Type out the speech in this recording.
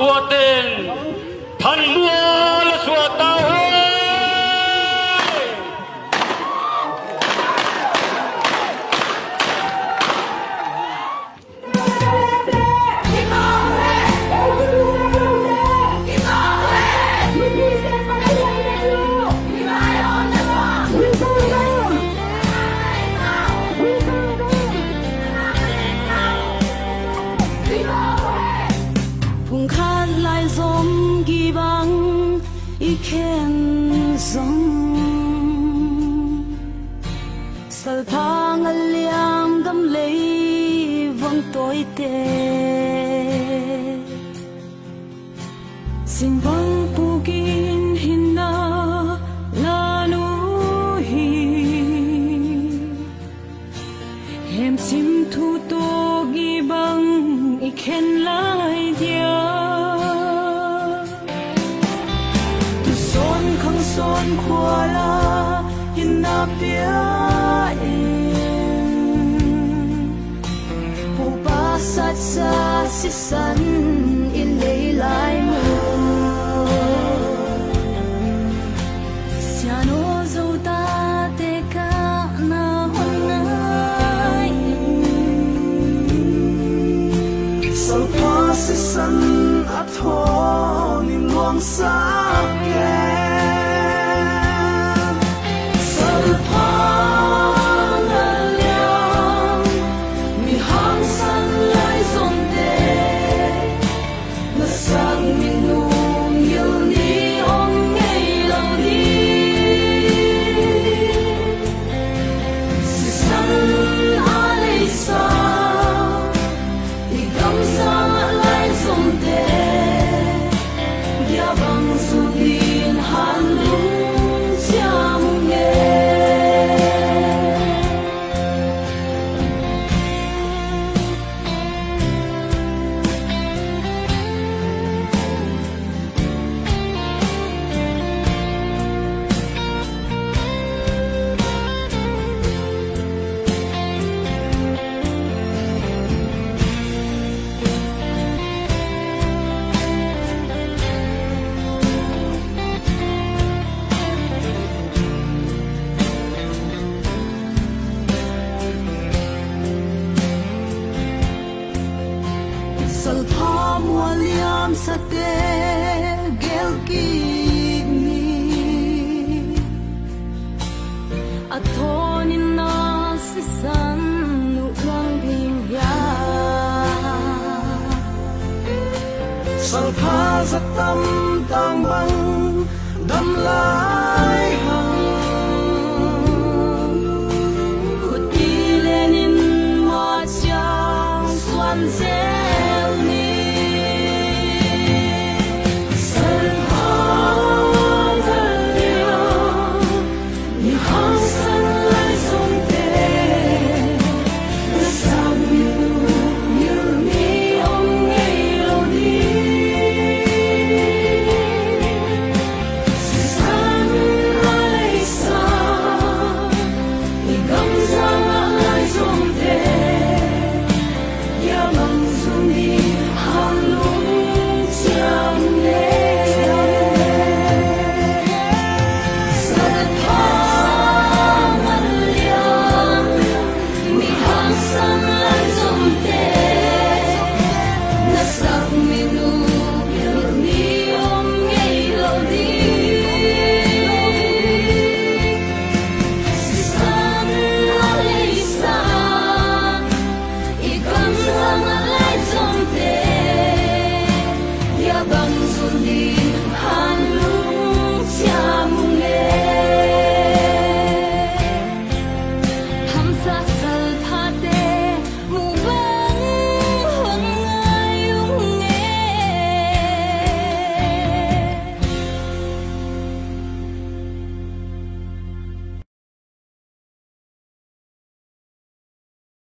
của tên thần mua là sủa tao ơi. khen rong sal phang aliam gam lei vong toi te sin vong pugin hinna lanu hi hem sim thu to gi bang I khen lai dia son khua la in na pia pu pa sat sa si san in lei lai mo siano zo ta te ka na hon nai so pa si san at hon in luang sa ke sate gel ki ni athon in na si san nu lang bing ya sal pha za tam tang bang dam lai hang khut ti lenin ma chang swan zel ni Hãy subscribe cho kênh Ghiền Mì Gõ để không bỏ lỡ